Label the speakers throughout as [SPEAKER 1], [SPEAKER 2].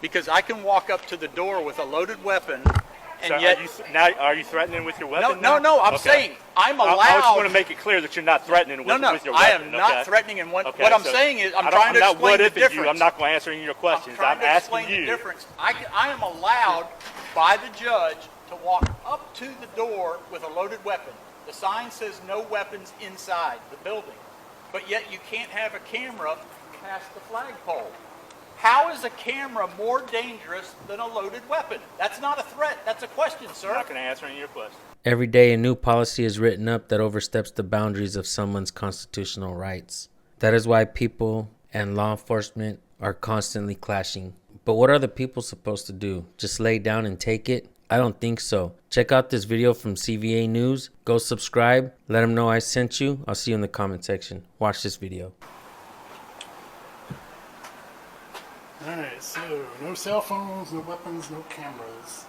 [SPEAKER 1] Because I can walk up to the door with a loaded weapon, and
[SPEAKER 2] so
[SPEAKER 1] yet...
[SPEAKER 2] Are you threatening with your weapon?
[SPEAKER 1] No, I'm saying I'm allowed...
[SPEAKER 2] I just want to make it clear that you're not threatening with your weapon.
[SPEAKER 1] I am not threatening, and what I'm saying is I'm trying to explain the difference.
[SPEAKER 2] I'm not going to answer any of your questions. I'm asking you.
[SPEAKER 1] The difference. I am allowed by the judge to walk up to the door with a loaded weapon. The sign says no weapons inside the building, but yet you can't have a camera past the flagpole. How is a camera more dangerous than a loaded weapon? That's not a threat. That's a question, sir.
[SPEAKER 2] I'm not going to answer any of your questions.
[SPEAKER 3] Every day a new policy is written up that oversteps the boundaries of someone's constitutional rights. That is why people and law enforcement are constantly clashing. But what are the people supposed to do? Just lay down and take it? I don't think so. Check out this video from CVA News. Go subscribe. Let them know I sent you. I'll see you in the comment section. Watch this video.
[SPEAKER 4] Alright, so no cell phones, no weapons, no cameras.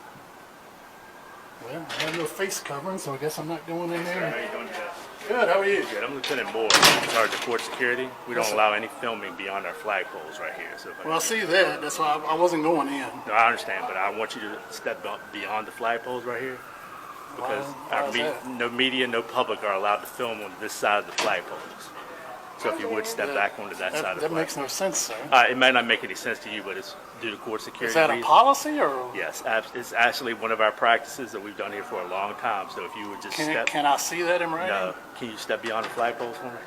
[SPEAKER 4] Well, I have no face covering, so I guess I'm not going in there.
[SPEAKER 2] How are you doing today?
[SPEAKER 4] Good, how are you?
[SPEAKER 2] Good. I'm Lieutenant Moore, in charge of court security. We don't allow any filming beyond our flagpoles right here. So
[SPEAKER 4] Well, I see that. That's why I wasn't going in.
[SPEAKER 2] No, I understand, but I want you to step beyond the flagpoles right here. Because no media, no public are allowed to film on this side of the flagpoles. So if you would step back onto that side of the
[SPEAKER 4] That
[SPEAKER 2] flag.
[SPEAKER 4] makes no sense, sir.
[SPEAKER 2] It may not make any sense to you, but it's due to court security.
[SPEAKER 4] Is that a policy or?
[SPEAKER 2] Yes, it's actually one of our practices that we've done here for a long time. So if you would just step.
[SPEAKER 4] Can I see that in writing?
[SPEAKER 2] No. Can you step beyond the flagpoles for me?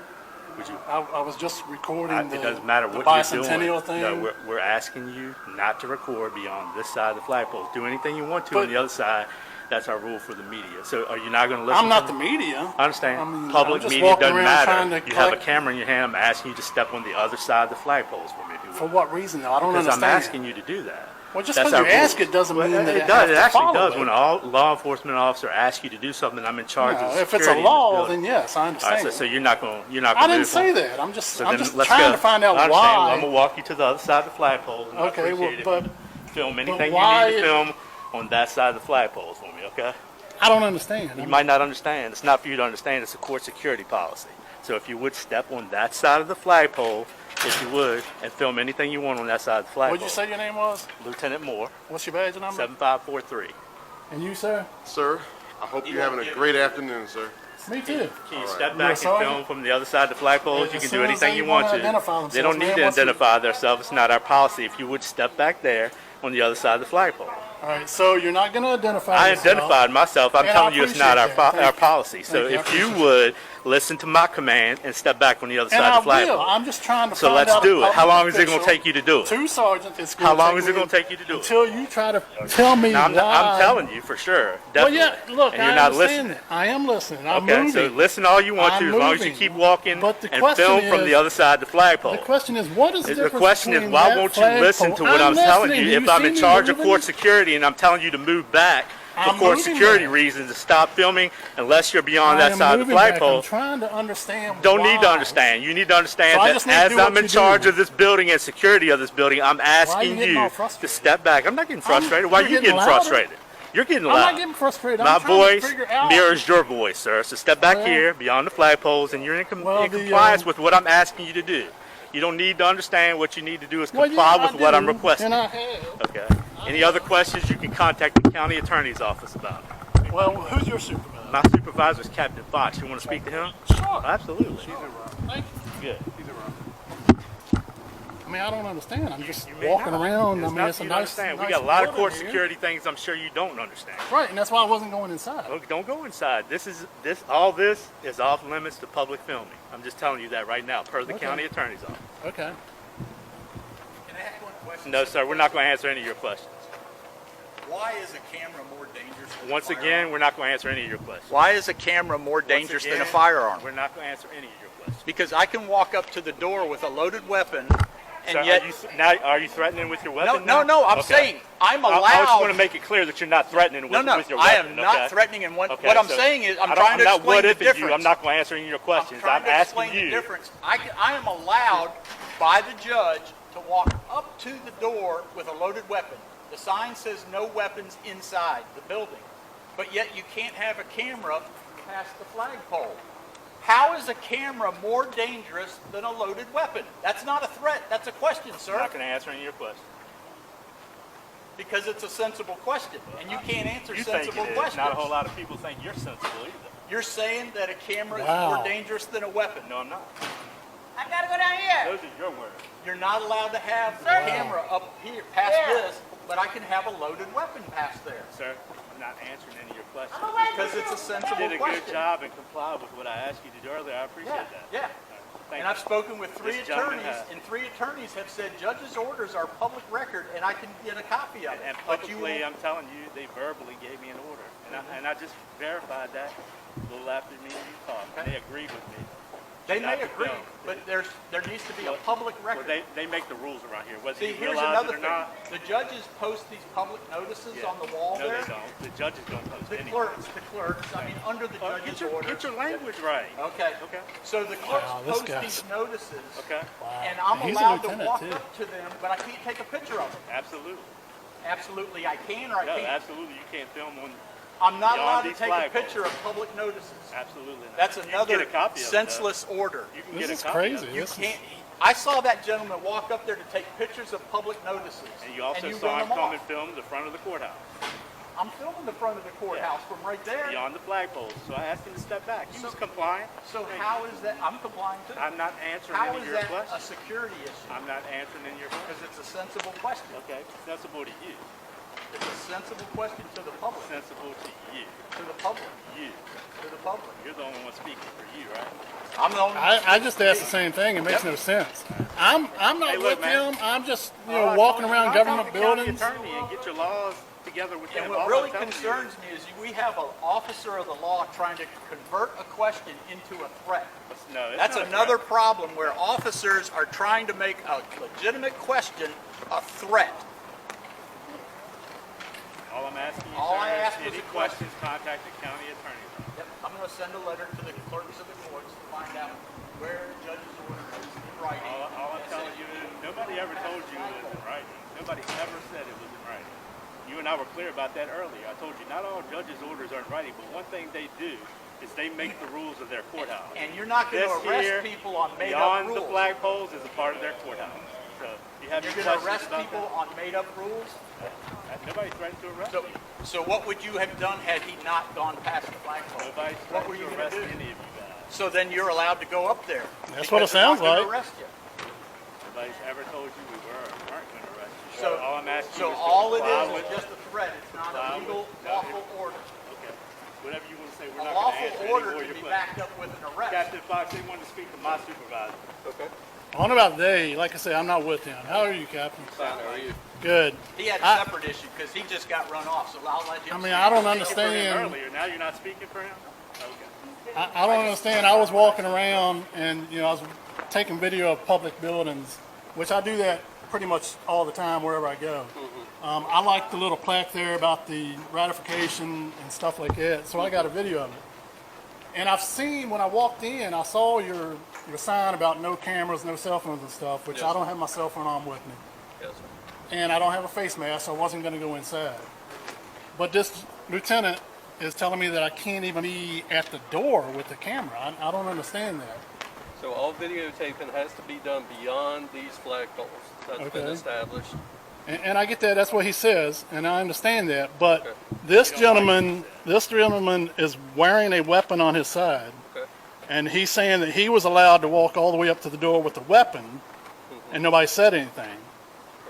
[SPEAKER 2] Would you?
[SPEAKER 4] I was just recording
[SPEAKER 2] It doesn't matter what you're doing.
[SPEAKER 4] Thing.
[SPEAKER 2] No, we're asking you not to record beyond this side of the flagpole. Do anything you want to on the other side. That's our rule for the media. So are you not going to listen?
[SPEAKER 4] I'm not the media.
[SPEAKER 2] I understand.
[SPEAKER 4] I mean,
[SPEAKER 2] public media doesn't matter. You have a camera in your hand. I'm asking you to step on the other side of the flagpoles for me.
[SPEAKER 4] For what reason, though? I don't understand.
[SPEAKER 2] Because I'm asking you to do that.
[SPEAKER 4] Well, just because you ask it doesn't mean that
[SPEAKER 2] it does. It actually does. When a law enforcement officer asks you to do something, I'm in charge of security.
[SPEAKER 4] If it's a law, then yes, I understand.
[SPEAKER 2] All right, so you're not going.
[SPEAKER 4] I didn't say that. I'm just trying to find out why.
[SPEAKER 2] Well, I'm going to walk you to the other side of the flagpole.
[SPEAKER 4] Okay, well, but
[SPEAKER 2] film anything you need to film on that side of the flagpole for me, okay?
[SPEAKER 4] I don't understand.
[SPEAKER 2] You might not understand. It's not for you to understand. It's a court security policy. So if you would step on that side of the flagpole, if you would, and film anything you want on that side of the flagpole.
[SPEAKER 4] What did you say your name was?
[SPEAKER 2] Lieutenant Moore.
[SPEAKER 4] What's your badge number?
[SPEAKER 2] 7543.
[SPEAKER 4] And you, sir?
[SPEAKER 5] Sir, I hope you're having a great afternoon, sir.
[SPEAKER 4] Me too.
[SPEAKER 2] Can you step back and film from the other side of the flagpoles? You can do anything you want to. They don't need to identify themselves. It's not our policy. If you would step back there on the other side of the flagpole.
[SPEAKER 4] All right, so you're not going to identify yourself.
[SPEAKER 2] I identified myself. I'm telling you it's not our policy. So if you would listen to my command and step back on the other side of the flagpole.
[SPEAKER 4] I'm just trying to
[SPEAKER 2] So let's do it. How long is it going to take you to do it?
[SPEAKER 4] Two sergeants.
[SPEAKER 2] How long is it going to take you to do it?
[SPEAKER 4] Until you try to tell me why.
[SPEAKER 2] I'm telling you for sure. Definitely.
[SPEAKER 4] Well, yeah, look,
[SPEAKER 2] and you're not listening.
[SPEAKER 4] I am listening. I'm
[SPEAKER 2] okay,
[SPEAKER 4] moving.
[SPEAKER 2] so listen all you want to, as long as you keep walking and film from the other side of the flagpole.
[SPEAKER 4] The question is, what is the difference?
[SPEAKER 2] The question is, why won't you listen to what I'm telling you? If I'm in charge of court security and I'm telling you to move back for court security reasons, to stop filming unless you're beyond that side of the flagpole.
[SPEAKER 4] I'm trying to understand.
[SPEAKER 2] Don't need to understand. You need to understand that as I'm in charge of this building and security of this building, I'm asking you to step back. I'm not getting frustrated. Why are you getting frustrated? You're getting loud.
[SPEAKER 4] I'm not getting frustrated.
[SPEAKER 2] My voice mirrors your voice, sir. So step back here beyond the flagpoles, and you're in compliance with what I'm asking you to do. You don't need to understand. What you need to do is comply with what I'm requesting. Okay. Any other questions, you can contact the county attorney's office about it.
[SPEAKER 4] Well, who's your supervisor?
[SPEAKER 2] My supervisor is Captain Fox. You want to speak to him?
[SPEAKER 4] Sure.
[SPEAKER 2] Absolutely.
[SPEAKER 4] Thank you.
[SPEAKER 2] Good.
[SPEAKER 4] I mean, I don't understand. I'm just walking around. I mean, it's a nice
[SPEAKER 2] we got a lot of court security things I'm sure you don't understand.
[SPEAKER 4] Right, and that's why I wasn't going inside.
[SPEAKER 2] Look, don't go inside. All this is off limits to public filming. I'm just telling you that right now, per the county attorney's office.
[SPEAKER 4] Okay.
[SPEAKER 1] Can I ask one question?
[SPEAKER 2] No, sir. We're not going to answer any of your questions.
[SPEAKER 1] Why is a camera more dangerous than
[SPEAKER 2] Once again, we're not going to answer any of your questions.
[SPEAKER 1] Why is a camera more dangerous than a firearm?
[SPEAKER 2] We're not going to answer any of your questions.
[SPEAKER 1] Because I can walk up to the door with a loaded weapon, and
[SPEAKER 2] so
[SPEAKER 1] yet...
[SPEAKER 2] Are you threatening with your weapon?
[SPEAKER 1] No, I'm saying I'm allowed...
[SPEAKER 2] I just want to make it clear that you're not threatening with your weapon.
[SPEAKER 1] I am not threatening, and what I'm saying is I'm trying to explain the difference.
[SPEAKER 2] I'm not going to answer any of your questions. I'm asking you.
[SPEAKER 1] The difference. I am allowed by the judge to walk up to the door with a loaded weapon. The sign says no weapons inside the building, but yet you can't have a camera past the flagpole. How is a camera more dangerous than a loaded weapon? That's not a threat. That's a question, sir.
[SPEAKER 2] I'm not going to answer any of your questions.
[SPEAKER 1] Because it's a sensible question, and you can't answer
[SPEAKER 2] You think
[SPEAKER 1] sensible
[SPEAKER 2] it is.
[SPEAKER 1] questions.
[SPEAKER 2] Not a whole lot of people think you're sensible either.
[SPEAKER 1] You're saying that a camera is
[SPEAKER 4] Wow.
[SPEAKER 1] more dangerous than a weapon.
[SPEAKER 2] No, I'm not.
[SPEAKER 6] I gotta go down here.
[SPEAKER 2] Those are your words.
[SPEAKER 1] You're not allowed to have the camera up here, past this, but I can have a loaded weapon past there.
[SPEAKER 2] Sir, I'm not answering any of your questions.
[SPEAKER 6] I'm away
[SPEAKER 1] Because it's a
[SPEAKER 2] You
[SPEAKER 1] sensible
[SPEAKER 2] did a
[SPEAKER 1] question.
[SPEAKER 2] good job and complied with what I asked you to do earlier. I appreciate
[SPEAKER 1] Yeah,
[SPEAKER 2] that.
[SPEAKER 1] yeah.
[SPEAKER 2] Thank
[SPEAKER 1] And I've
[SPEAKER 2] you.
[SPEAKER 1] spoken with three
[SPEAKER 2] This gentleman
[SPEAKER 1] attorneys,
[SPEAKER 2] has.
[SPEAKER 1] and three attorneys have said judges' orders are public record, and I can get a copy of it.
[SPEAKER 2] And
[SPEAKER 1] But you
[SPEAKER 2] publicly,
[SPEAKER 1] won't-
[SPEAKER 2] I'm telling you, they verbally gave me an order. And I just verified that a little after me and you talked. And they agreed with me.
[SPEAKER 1] They may
[SPEAKER 2] Not to
[SPEAKER 1] agree,
[SPEAKER 2] film.
[SPEAKER 1] but there needs to be a public
[SPEAKER 2] Well,
[SPEAKER 1] record.
[SPEAKER 2] they make the rules around here, whether
[SPEAKER 1] See,
[SPEAKER 2] you
[SPEAKER 1] here's
[SPEAKER 2] realize
[SPEAKER 1] another
[SPEAKER 2] it or
[SPEAKER 1] thing.
[SPEAKER 2] not.
[SPEAKER 1] The judges post these public notices
[SPEAKER 2] Yeah.
[SPEAKER 1] on the wall
[SPEAKER 2] No,
[SPEAKER 1] there.
[SPEAKER 2] they don't. The judges don't post
[SPEAKER 1] The
[SPEAKER 2] anything.
[SPEAKER 1] clerks, I mean, under the judge's order.
[SPEAKER 2] Get your language right.
[SPEAKER 1] Okay.
[SPEAKER 2] Okay.
[SPEAKER 1] So the clerks
[SPEAKER 4] Wow, this
[SPEAKER 1] post
[SPEAKER 4] guy's-
[SPEAKER 1] these notices,
[SPEAKER 2] Okay.
[SPEAKER 1] and I'm
[SPEAKER 4] He's a
[SPEAKER 1] allowed to
[SPEAKER 4] lieutenant,
[SPEAKER 1] walk
[SPEAKER 4] too.
[SPEAKER 1] up to them, but I can't take a picture of them.
[SPEAKER 2] Absolutely.
[SPEAKER 1] Absolutely, I can or I
[SPEAKER 2] No,
[SPEAKER 1] can't.
[SPEAKER 2] absolutely. You can't film on.
[SPEAKER 1] I'm not
[SPEAKER 2] beyond
[SPEAKER 1] allowed to
[SPEAKER 2] these
[SPEAKER 1] take a
[SPEAKER 2] flagpoles.
[SPEAKER 1] picture of public notices.
[SPEAKER 2] Absolutely not.
[SPEAKER 1] That's
[SPEAKER 2] You can
[SPEAKER 1] another
[SPEAKER 2] get a copy of it,
[SPEAKER 1] senseless order.
[SPEAKER 2] though. You can
[SPEAKER 4] This
[SPEAKER 2] get
[SPEAKER 4] is
[SPEAKER 2] a copy
[SPEAKER 4] crazy.
[SPEAKER 2] Of it.
[SPEAKER 1] You
[SPEAKER 4] This is-
[SPEAKER 1] can't. I saw that gentleman walk up there to take pictures of public notices.
[SPEAKER 2] And you also
[SPEAKER 1] run
[SPEAKER 2] saw him
[SPEAKER 1] them
[SPEAKER 2] come
[SPEAKER 1] off.
[SPEAKER 2] and film the front of the courthouse,
[SPEAKER 1] I'm filming the front of the courthouse from right there.
[SPEAKER 2] beyond the flagpoles. So I asked him to step back. He
[SPEAKER 1] So-
[SPEAKER 2] was compliant.
[SPEAKER 1] So how is that? I'm complying too.
[SPEAKER 2] I'm not answering
[SPEAKER 1] How
[SPEAKER 2] any
[SPEAKER 1] is
[SPEAKER 2] of your
[SPEAKER 1] that a
[SPEAKER 2] questions.
[SPEAKER 1] security issue?
[SPEAKER 2] I'm not answering any of your questions.
[SPEAKER 1] Because it's a sensible question.
[SPEAKER 2] Okay, sensible to you.
[SPEAKER 1] It's a sensible question to the public.
[SPEAKER 2] Sensible to you.
[SPEAKER 1] To the public.
[SPEAKER 2] You.
[SPEAKER 1] To the public.
[SPEAKER 2] You're the only one speaking for you, right?
[SPEAKER 1] I'm the only.
[SPEAKER 4] I just asked the same thing. It makes no sense. I'm not
[SPEAKER 2] Hey, look,
[SPEAKER 4] with
[SPEAKER 2] man.
[SPEAKER 4] him. I'm just
[SPEAKER 2] All right,
[SPEAKER 4] walking
[SPEAKER 2] well,
[SPEAKER 4] around
[SPEAKER 2] I'll
[SPEAKER 4] government
[SPEAKER 2] talk to county
[SPEAKER 4] buildings.
[SPEAKER 2] attorney and get your laws together with them.
[SPEAKER 1] And what
[SPEAKER 2] All
[SPEAKER 1] really
[SPEAKER 2] I'm telling you
[SPEAKER 1] concerns me is we have an officer of the law trying to convert a question into a threat.
[SPEAKER 2] No, it's
[SPEAKER 1] That's
[SPEAKER 2] not a
[SPEAKER 1] another
[SPEAKER 2] threat.
[SPEAKER 1] problem where officers are trying to make a legitimate question a threat.
[SPEAKER 2] All I'm asking you,
[SPEAKER 1] All
[SPEAKER 2] sir,
[SPEAKER 1] I
[SPEAKER 2] is
[SPEAKER 1] asked was
[SPEAKER 2] any
[SPEAKER 1] a
[SPEAKER 2] questions, contact the county attorney.
[SPEAKER 1] Yep. I'm going to send a letter to the clerks of the courts to find out where the judge's order is in writing.
[SPEAKER 2] All I'm telling you is nobody ever told you it was in writing. Nobody ever said it was in writing. You and I were clear about that earlier. I told you not all judges' orders are in writing, but one thing they do is they make the rules of their courthouse.
[SPEAKER 1] And you're not going
[SPEAKER 2] This
[SPEAKER 1] to arrest
[SPEAKER 2] here,
[SPEAKER 1] people on made-up
[SPEAKER 2] beyond
[SPEAKER 1] rules.
[SPEAKER 2] the flagpoles is a part of their courthouse. So you have
[SPEAKER 1] You're
[SPEAKER 2] any
[SPEAKER 1] going to
[SPEAKER 2] questions
[SPEAKER 1] arrest
[SPEAKER 2] about
[SPEAKER 1] people on made-up rules?
[SPEAKER 2] that? Nobody threatened to arrest
[SPEAKER 1] So,
[SPEAKER 2] you.
[SPEAKER 1] so what would you have done had he not gone past the flagpole?
[SPEAKER 2] Nobody
[SPEAKER 1] What were
[SPEAKER 2] threatened
[SPEAKER 1] you
[SPEAKER 2] to
[SPEAKER 1] going to
[SPEAKER 2] arrest
[SPEAKER 1] do?
[SPEAKER 2] any of you guys.
[SPEAKER 1] So then you're allowed to go up there.
[SPEAKER 4] That's what it
[SPEAKER 1] because they're not
[SPEAKER 4] sounds
[SPEAKER 1] gonna
[SPEAKER 4] like.
[SPEAKER 1] Arrest you.
[SPEAKER 2] Nobody's ever told you we weren't going to arrest you.
[SPEAKER 1] So
[SPEAKER 2] all I'm asking
[SPEAKER 1] so
[SPEAKER 2] you is to
[SPEAKER 1] all it
[SPEAKER 2] comply
[SPEAKER 1] is
[SPEAKER 2] with
[SPEAKER 1] just a threat. It's not
[SPEAKER 2] comply
[SPEAKER 1] a legal,
[SPEAKER 2] with-
[SPEAKER 1] lawful order.
[SPEAKER 2] Okay. Whatever you want to say, we're
[SPEAKER 1] A
[SPEAKER 2] not going to answer
[SPEAKER 1] lawful
[SPEAKER 2] any
[SPEAKER 1] order
[SPEAKER 2] more of
[SPEAKER 1] can
[SPEAKER 2] your
[SPEAKER 1] be
[SPEAKER 2] questions.
[SPEAKER 1] backed up with an arrest.
[SPEAKER 2] Captain Fox, they wanted to speak to my supervisor.
[SPEAKER 5] Okay.
[SPEAKER 4] On about day, like I say, I'm not with him. How are you, Captain?
[SPEAKER 5] Fine, how are you?
[SPEAKER 4] Good.
[SPEAKER 1] He had a
[SPEAKER 4] I-
[SPEAKER 1] separate issue because he just got run off. So I'll let him.
[SPEAKER 4] I mean,
[SPEAKER 1] speak.
[SPEAKER 4] I don't
[SPEAKER 2] Speaking for him
[SPEAKER 4] understand.
[SPEAKER 2] earlier. Now you're not speaking for him? Okay.
[SPEAKER 4] I don't understand. I was walking around and, I was taking video of public buildings, which I do that pretty much all the time wherever I go. I like the little plaque there about the ratification and stuff like that, so I got a video of it. And I've seen, when I walked in, I saw your sign about no cameras, no cell phones and stuff, which I don't have my cell phone on with me.
[SPEAKER 5] Yes, sir.
[SPEAKER 4] And I don't have a face mask, so I wasn't going to go inside. But this lieutenant is telling me that I can't even be at the door with the camera. I don't understand that.
[SPEAKER 7] So all videotaping has to be done beyond these flagpoles. That's been
[SPEAKER 4] Okay.
[SPEAKER 7] established.
[SPEAKER 4] And I get that. That's what he says, and I understand that. But
[SPEAKER 7] Okay.
[SPEAKER 4] this gentleman is wearing a weapon on his side,
[SPEAKER 7] Okay.
[SPEAKER 4] and he's saying that he was allowed to walk all the way up to the door with a weapon, and nobody said anything.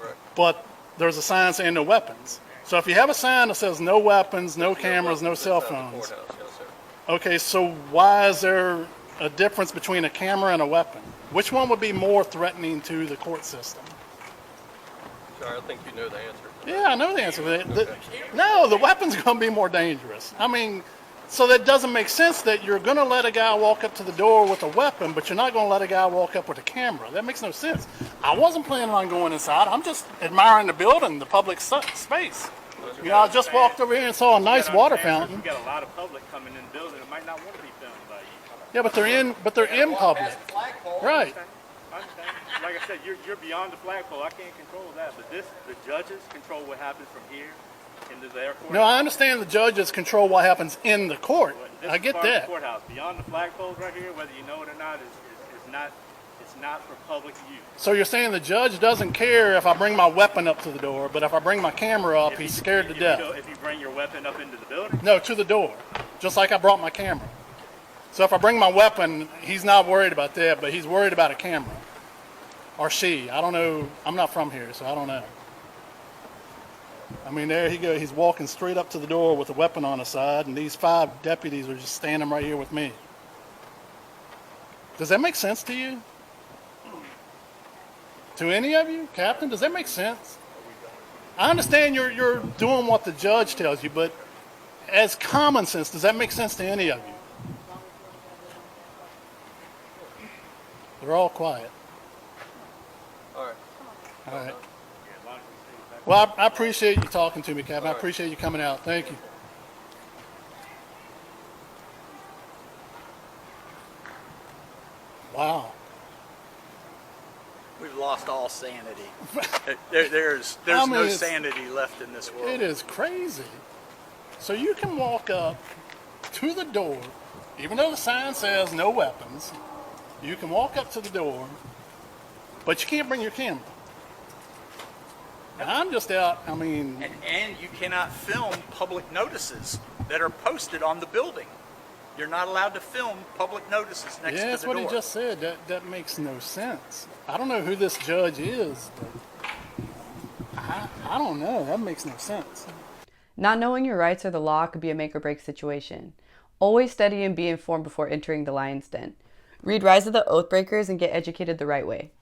[SPEAKER 7] Correct.
[SPEAKER 4] But there's a sign saying no weapons. So if you have a sign that says no weapons, no cameras, no
[SPEAKER 7] weapons
[SPEAKER 4] cell
[SPEAKER 7] inside the
[SPEAKER 4] phones,
[SPEAKER 7] courthouse, yes, sir.
[SPEAKER 4] okay, so why is there a difference between a camera and a weapon? Which one would be more threatening to the court system?
[SPEAKER 7] Sorry, I think you know the answer.
[SPEAKER 4] Yeah, I know the answer to that. No, the weapon's going to be more dangerous. I mean, so that doesn't make sense that you're going to let a guy walk up to the door with a weapon, but you're not going to let a guy walk up with a camera. That makes no sense. I wasn't planning on going inside. I'm just admiring the building, the public space. I just walked over here and saw a nice water fountain.
[SPEAKER 2] We got a lot of public coming in the building that might not want to be filmed by you.
[SPEAKER 4] Yeah, but they're in
[SPEAKER 1] Walk
[SPEAKER 4] public.
[SPEAKER 1] past the flagpole.
[SPEAKER 4] Right.
[SPEAKER 2] I understand. Like I said, you're beyond the flagpole. I can't control that. But the judges control what happens from here into their courthouse.
[SPEAKER 4] No, I understand the judges control what happens in the court.
[SPEAKER 2] This
[SPEAKER 4] I
[SPEAKER 2] is
[SPEAKER 4] get
[SPEAKER 2] part of the
[SPEAKER 4] that.
[SPEAKER 2] courthouse. Beyond the flagpoles right here, whether you know it or not, is It's not for public use.
[SPEAKER 4] So you're saying the judge doesn't care if I bring my weapon up to the door, but if I bring my camera up, he's scared to death.
[SPEAKER 2] If you bring your weapon up into the building?
[SPEAKER 4] No, to the door, just like I brought my camera. So if I bring my weapon, he's not worried about that, but he's worried about a camera. Or she, I don't know. I'm not from here, so I don't know. I mean, there he goes. He's walking straight up to the door with a weapon on his side, and these 5 deputies are just standing right here with me. Does that make sense to you? To any of you? Captain, does that make sense? I understand you're doing what the judge tells you, but as common sense, does that make sense to any of you? They're all quiet.
[SPEAKER 7] All right.
[SPEAKER 4] All right. Well, I appreciate you talking to me, Captain. I appreciate you coming out. Thank you. Wow.
[SPEAKER 1] We've lost all sanity. There's
[SPEAKER 4] I mean,
[SPEAKER 1] no
[SPEAKER 4] it's-
[SPEAKER 1] sanity left in this world.
[SPEAKER 4] It is crazy. So you can walk up to the door, even though the sign says no weapons, you can walk up to the door, but you can't bring your camera. Now, I'm just out, I mean,
[SPEAKER 1] And you cannot film public notices that are posted on the building. You're not allowed to film public notices next
[SPEAKER 4] yeah,
[SPEAKER 1] to
[SPEAKER 4] that's
[SPEAKER 1] the
[SPEAKER 4] what
[SPEAKER 1] door.
[SPEAKER 4] he just said. That makes no sense. I don't know who this judge is, but I don't know. That makes no sense.
[SPEAKER 8] Not knowing your rights or the law could be a make or break situation. Always study and be informed before entering the lion's den. Read Rise of the Oathbreakers and get educated the right way.